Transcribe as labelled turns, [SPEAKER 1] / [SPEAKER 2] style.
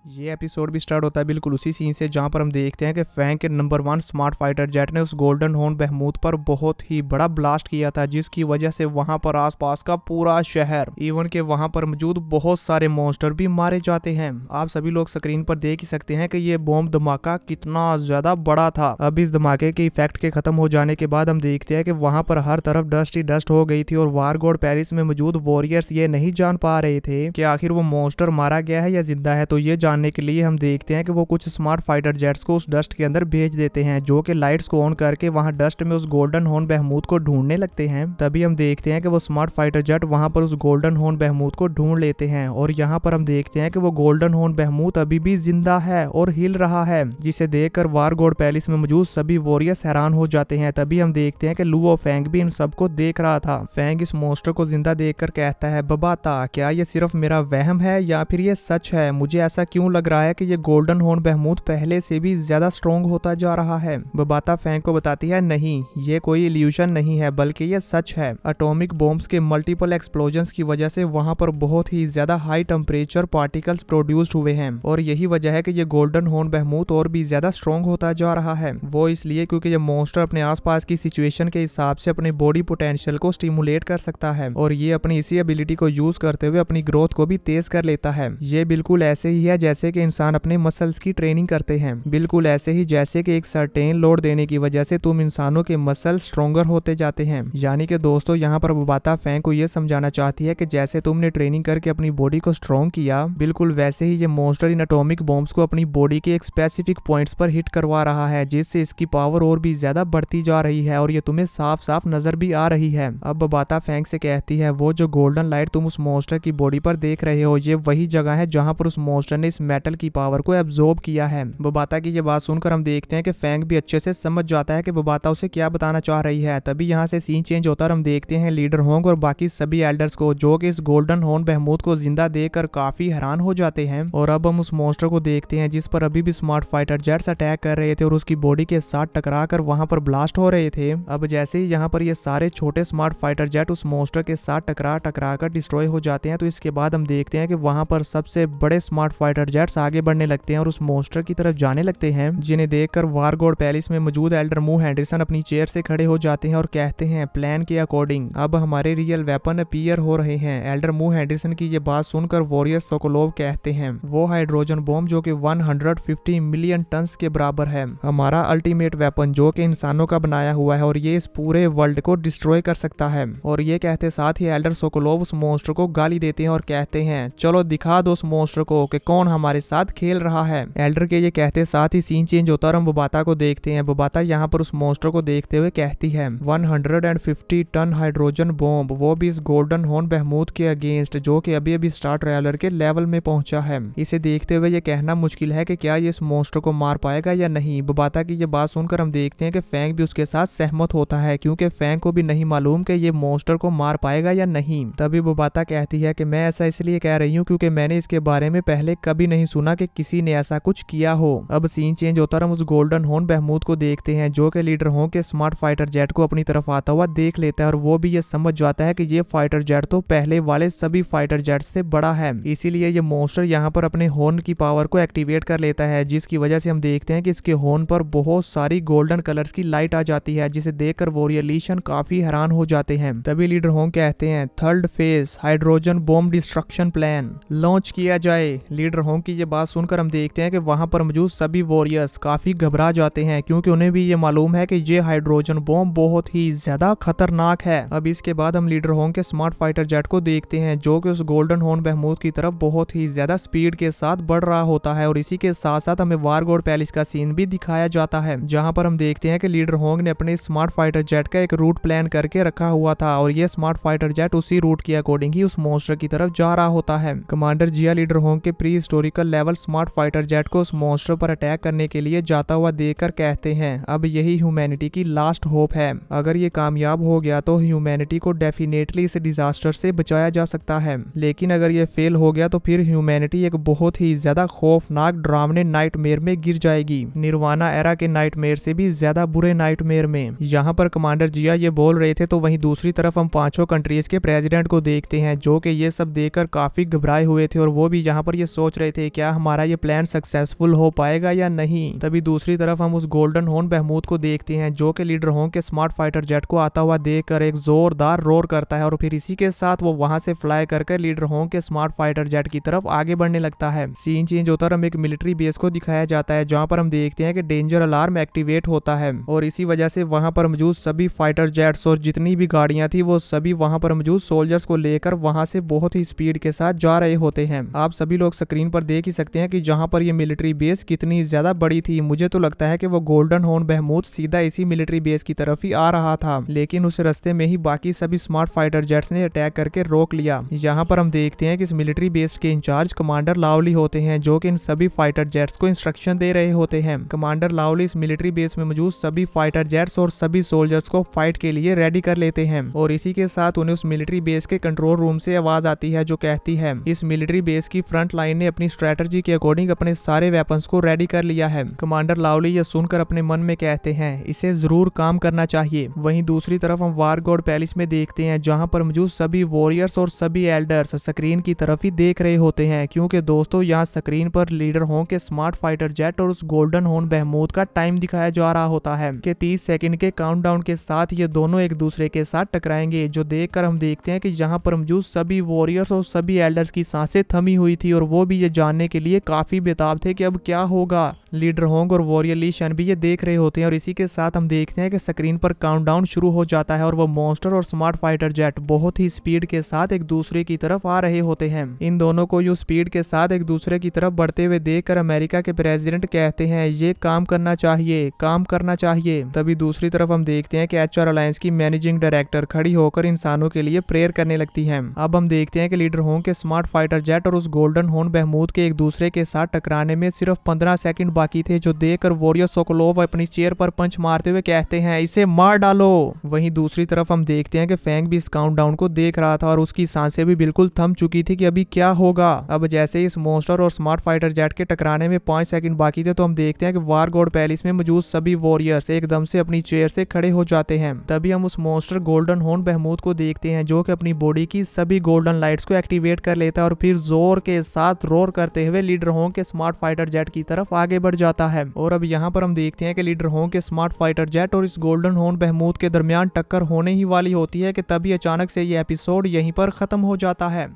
[SPEAKER 1] ये एपिसोड भी स्टार्ट होता है बिल्कुल उसी सीन से जहां पर हम देखते हैं कि फैंग के नंबर 1 स्मार्ट फाइटर जेट ने उस गोल्डन हॉर्न बहमूत पर बहुत ही बड़ा ब्लास्ट किया था, जिसकी वजह से वहां पर आसपास का पूरा शहर इवन के वहां पर मौजूद बहुत सारे मॉन्स्टर भी मारे जाते हैं। आप सभी लोग स्क्रीन पर देख ही सकते हैं कि ये बॉम्ब धमाका कितना ज्यादा बड़ा था। अब इस धमाके के इफेक्ट के खत्म हो जाने के बाद हम देखते हैं कि वहां पर हर तरफ डस्ट ही डस्ट हो गई थी और वार गॉड पेरिस में मौजूद वॉरियर्स ये नहीं जान पा रहे थे कि आखिर वो मॉन्स्टर मारा गया है या जिंदा है। तो ये जानने के लिए हम देखते हैं कि वो कुछ स्मार्ट फाइटर जेट्स को उस डस्ट के अंदर भेज देते हैं, जो कि लाइट्स को ऑन करके वहां डस्ट में उस गोल्डन हॉर्न बहमूत को ढूंढने लगते हैं। तभी हम देखते हैं कि वो स्मार्ट फाइटर जेट वहां पर उस गोल्डन हॉर्न बहमूत को ढूंढ लेते हैं और यहाँ पर हम देखते हैं कि वो गोल्डन हॉर्न बहमूत अभी भी जिंदा है और हिल रहा है, जिसे देखकर वार गॉड पैलेस में मौजूद सभी वॉरियर्स हैरान हो जाते हैं। तभी हम देखते हैं कि लुओ फैंग भी इन सबको देख रहा था। फैंग इस मॉन्स्टर को जिंदा देखकर कहता है, बबाता क्या ये सिर्फ मेरा वहम है या फिर ये सच है? मुझे ऐसा क्यों लग रहा है कि ये गोल्डन हॉर्न बहमूत पहले से भी ज्यादा स्ट्रॉन्ग होता जा रहा है। बबाता फैंग को बताती है, नहीं ये कोई इल्यूशन नहीं है बल्कि ये सच है। एटॉमिक बॉम्ब्स के मल्टीपल एक्सप्लोजन्स की वजह से वहां पर बहुत ही ज्यादा हाई टेम्परेचर पार्टिकल्स प्रोड्यूस्ड हुए हैं और यही वजह है कि ये गोल्डन हॉर्न बहमूत और भी ज्यादा स्ट्रॉन्ग होता जा रहा है। वो इसलिए क्योंकि ये मॉन्स्टर अपने आसपास की सिचुएशन के हिसाब से अपने बॉडी पोटेंशियल को स्टिमुलेट कर सकता है और ये अपनी इसी एबिलिटी को यूज करते हुए अपनी ग्रोथ को भी तेज कर लेता है। ये बिल्कुल ऐसे ही है जैसे कि इंसान अपने मसल्स की ट्रेनिंग करते हैं, बिल्कुल ऐसे ही जैसे कि एक सर्टेन लोड देने की वजह से तुम इंसानों के मसल स्ट्रॉन्गर होते जाते हैं। यानी कि दोस्तों यहाँ पर बबाता फैंग को ये समझाना चाहती है कि जैसे तुमने ट्रेनिंग करके अपनी बॉडी को स्ट्रॉन्ग किया, बिल्कुल वैसे ही ये मॉन्स्टर इन एटॉमिक बॉम्ब्स को अपनी बॉडी के एक स्पेसिफिक पॉइंट्स पर हिट करवा रहा है, जिससे इसकी पावर और भी ज्यादा बढ़ती जा रही है और ये तुम्हें साफ साफ नजर भी आ रही है। अब बबाता फैंग से कहती है, वो जो गोल्डन लाइट तुम उस मॉन्स्टर की बॉडी पर देख रहे हो, ये वही जगह है जहाँ पर उस मॉन्स्टर ने इस मेटल की पावर को एब्जॉर्ब किया है। बबाता की ये बात सुनकर हम देखते हैं कि फैंग भी अच्छे से समझ जाता है कि बबाता उसे क्या बताना चाह रही है। तभी यहाँ से सीन चेंज होता है और हम देखते हैं लीडर होंग और बाकी सभी एल्डर्स को, जो कि इस गोल्डन हॉर्न बहमूत को जिंदा देखकर काफी हैरान हो जाते हैं। और अब हम उस मॉन्स्टर को देखते हैं जिस पर अभी भी स्मार्ट फाइटर जेट्स अटैक कर रहे थे और उसकी बॉडी के साथ टकरा कर वहां पर ब्लास्ट हो रहे थे। अब जैसे ही यहाँ पर ये सारे छोटे स्मार्ट फाइटर जेट उस मॉन्स्टर के साथ टकरा कर डिस्ट्रॉय हो जाते हैं, तो इसके बाद हम देखते हैं कि वहां पर सबसे बड़े स्मार्ट फाइटर जेट्स आगे बढ़ने लगते हैं और उस मॉन्स्टर की तरफ जाने लगते हैं, जिन्हें देखकर वार गॉड पैलेस में मौजूद एल्डर मू हेंडरसन अपनी चेयर से खड़े हो जाते हैं और कहते हैं, प्लान के अकॉर्डिंग अब हमारे रियल वेपन अपीयर हो रहे हैं। एल्डर मू हेंडरसन की ये बात सुनकर वॉरियर सोकोलोव कहते हैं, वो हाइड्रोजन बॉम्ब जो कि 150 मिलियन टन के बराबर है, हमारा अल्टीमेट वेपन जो कि इंसानों का बनाया हुआ है और ये इस पूरे वर्ल्ड को डिस्ट्रॉय कर सकता है। और ये कहते साथ ही एल्डर सोकोलोव उस मॉन्स्टर को गाली देते हैं और कहते हैं, चलो दिखा दो उस मॉन्स्टर को कि कौन हमारे साथ खेल रहा है। एल्डर के ये कहते साथ ही सीन चेंज होता और हम बबाता को देखते हैं। बबाता यहाँ पर उस मॉन्स्टर को देखते हुए कहती है, 150 टन हाइड्रोजन बॉम्ब, वो भी इस गोल्डन हॉर्न बहमूत के अगेंस्ट, जो कि अभी अभी स्टार ट्रायलर के लेवल में पहुंचा है। इसे देखते हुए ये कहना मुश्किल है कि क्या ये इस मॉन्स्टर को मार पाएगा या नहीं। बबाता की ये बात सुनकर हम देखते हैं कि फैंग भी उसके साथ सहमत होता है, क्योंकि फैंग को भी नहीं मालूम कि ये मॉन्स्टर को मार पाएगा या नहीं। तभी बबाता कहती है कि मैं ऐसा इसलिए कह रही हूँ क्योंकि मैंने इसके बारे में पहले कभी नहीं सुना कि किसी ने ऐसा कुछ किया हो। अब सीन चेंज होता हम उस गोल्डन हॉर्न बहमूत को देखते हैं, जो कि लीडर होंग के स्मार्ट फाइटर जेट को अपनी तरफ आता हुआ देख लेता है और वो भी ये समझ जाता है कि ये फाइटर जेट तो पहले वाले सभी फाइटर जेट से बड़ा है, इसीलिए ये मॉन्स्टर यहाँ पर अपने हॉर्न की पावर को एक्टिवेट कर लेता है, जिसकी वजह से हम देखते हैं कि इसके हॉर्न पर बहुत सारी गोल्डन कलर्स की लाइट आ जाती है, जिसे देखकर वॉरियर लीशन काफी हैरान हो जाते हैं। तभी लीडर होंग कहते हैं, third phase hydrogen bomb destruction plan launch किया जाए। लीडर होंग की ये बात सुनकर हम देखते हैं कि वहां पर मौजूद सभी वॉरियर्स काफी घबरा जाते हैं, क्योंकि उन्हें भी ये मालूम है कि ये हाइड्रोजन बॉम्ब बहुत ही ज्यादा खतरनाक है। अब इसके बाद हम लीडर होंग के स्मार्ट फाइटर जेट को देखते हैं, जो कि उस गोल्डन हॉर्न बहमूत की तरफ बहुत ही ज्यादा स्पीड के साथ बढ़ रहा होता है और इसी के साथ साथ हमें वार गॉड पैलेस का सीन भी दिखाया जाता है, जहां पर हम देखते हैं कि लीडर होंग ने अपने स्मार्ट फाइटर जेट का एक रूट प्लान करके रखा हुआ था और ये स्मार्ट फाइटर जेट उसी रूट के अकॉर्डिंग ही उस मॉन्स्टर की तरफ जा रहा होता है। कमांडर जिया लीडर होंग के pre historical level smart fighter jet को उस मॉन्स्टर पर अटैक करने के लिए जाता हुआ देखकर कहते हैं, अब यही ह्यूमैनिटी की लास्ट होप है। अगर ये कामयाब हो गया तो ह्यूमैनिटी को डेफिनेटली इस डिजास्टर से बचाया जा सकता है, लेकिन अगर ये फेल हो गया तो फिर ह्यूमैनिटी एक बहुत ही ज्यादा खौफनाक डरावने नाइटमेयर में गिर जाएगी, निर्वाणा एरा के नाइटमेयर से भी ज्यादा बुरे नाइटमेयर में। यहाँ पर कमांडर जिया ये बोल रहे थे तो वहीं दूसरी तरफ हम पांचों कंट्रीज के प्रेसिडेंट को देखते हैं, जो कि ये सब देखकर काफी घबराए हुए थे और वो भी यहाँ पर ये सोच रहे थे क्या हमारा ये प्लान सक्सेसफुल हो पाएगा या नहीं। तभी दूसरी तरफ हम उस गोल्डन हॉर्न बहमूद को देखते हैं जो कि लीडर होंग के स्मार्ट फाइटर जेट को आता हुआ देखकर एक जोरदार रोर करता है और फिर इसी के साथ वो वहां से फ्लाई करके लीडर होंग के स्मार्ट फाइटर जेट की तरफ आगे बढ़ने लगता है। सीन चेंज होता और हम एक मिलिट्री बेस को दिखाया जाता है जहां पर हम देखते हैं कि डेंजर अलार्म एक्टिवेट होता है और इसी वजह से वहां पर मौजूद सभी फाइटर जेट्स और जितनी भी गाड़ियां थी वो सभी वहां पर मौजूद सोल्जर्स को लेकर वहां से बहुत ही स्पीड के साथ जा रहे होते हैं। आप सभी लोग स्क्रीन पर देख ही सकते हैं कि जहां पर ये मिलिट्री बेस कितनी ज्यादा बड़ी थी। मुझे तो लगता है कि वो गोल्डन हॉर्न बहमूद सीधा इसी मिलिट्री बेस की तरफ ही आ रहा था, लेकिन उस रास्ते में ही बाकी सभी स्मार्ट फाइटर जेट्स ने अटैक करके रोक लिया। यहाँ पर हम देखते हैं कि इस मिलिट्री बेस के इंचार्ज कमांडर लावली होते हैं जो कि इन सभी फाइटर जेट्स को इंस्ट्रक्शन दे रहे होते हैं। कमांडर लावली इस मिलिट्री बेस में मौजूद सभी फाइटर जेट्स और सभी सोल्जर्स को फाइट के लिए रेडी कर लेते हैं और इसी के साथ उन्हें उस मिलिट्री बेस के कंट्रोल रूम से आवाज आती है जो कहती है इस मिलिट्री बेस की फ्रंट लाइन ने अपनी स्ट्रेटजी के अकॉर्डिंग अपने सारे वेपन्स को रेडी कर लिया है। कमांडर लावली यह सुनकर अपने मन में कहते हैं इसे जरूर काम करना चाहिए। वहीं दूसरी तरफ हम वार गॉड पैलेस में देखते हैं जहां पर मौजूद सभी वॉरियर्स और सभी एल्डर्स स्क्रीन की तरफ ही देख रहे होते हैं क्योंकि दोस्तों यहाँ स्क्रीन पर लीडर होंग के स्मार्ट फाइटर जेट और उस गोल्डन हॉर्न बहमूद का टाइम दिखाया जा रहा होता है कि 30 सेकंड के काउंटडाउन के साथ ये दोनों एक दूसरे के साथ टकराएंगे, जो देखकर हम देखते हैं कि यहाँ पर मौजूद सभी वॉरियर्स और सभी एल्डर्स की सांसें थमी हुई थी और वो भी ये जानने के लिए काफी बेताब थे कि अब क्या होगा। लीडर होंग और वॉरियर ली शन भी ये देख रहे होते हैं और इसी के साथ हम देखते हैं कि स्क्रीन पर काउंटडाउन शुरू हो जाता है और वो मॉन्स्टर और स्मार्ट फाइटर जेट बहुत ही स्पीड के साथ एक दूसरे की तरफ आ रहे होते हैं। इन दोनों को यूं स्पीड के साथ एक दूसरे की तरफ बढ़ते हुए देखकर अमेरिका के प्रेसिडेंट कहते हैं ये काम करना चाहिए, काम करना चाहिए। तभी दूसरी तरफ हम देखते हैं कि HR अलायंस की मैनेजिंग डायरेक्टर खड़ी होकर इंसानों के लिए प्रेयर करने लगती है। अब हम देखते हैं कि लीडर होंग के स्मार्ट फाइटर जेट और उस गोल्डन हॉर्न बहमूद के एक दूसरे के साथ टकराने में सिर्फ 15 सेकंड बाकी थे, जो देखकर वॉरियर सोकोलोव अपनी चेयर पर पंच मारते हुए कहते हैं इसे मार डालो। वहीं दूसरी तरफ हम देखते हैं कि फैंग भी इस काउंटडाउन को देख रहा था और उसकी सांसें भी बिल्कुल थम चुकी थी कि अभी क्या होगा। अब जैसे इस मॉन्स्टर और स्मार्ट फाइटर जेट के टकराने में 5 सेकंड बाकी थे तो हम देखते हैं कि वार गॉड पैलेस में मौजूद सभी वॉरियर्स एकदम से अपनी चेयर से खड़े हो जाते हैं। तभी हम उस मॉन्स्टर गोल्डन हॉर्न बहमूद को देखते हैं जो कि अपनी बॉडी की सभी गोल्डन लाइट्स को एक्टिवेट कर लेता है और फिर जोर के साथ रोर करते हुए लीडर होंग के स्मार्ट फाइटर जेट की तरफ आगे बढ़ जाता है। और अब यहाँ पर हम देखते हैं कि लीडर होंग के स्मार्ट फाइटर जेट और इस गोल्डन हॉर्न बहमूद के दरमियान टक्कर होने ही वाली होती है कि तभी अचानक से ये एपिसोड यहीं पर खत्म हो जाता है।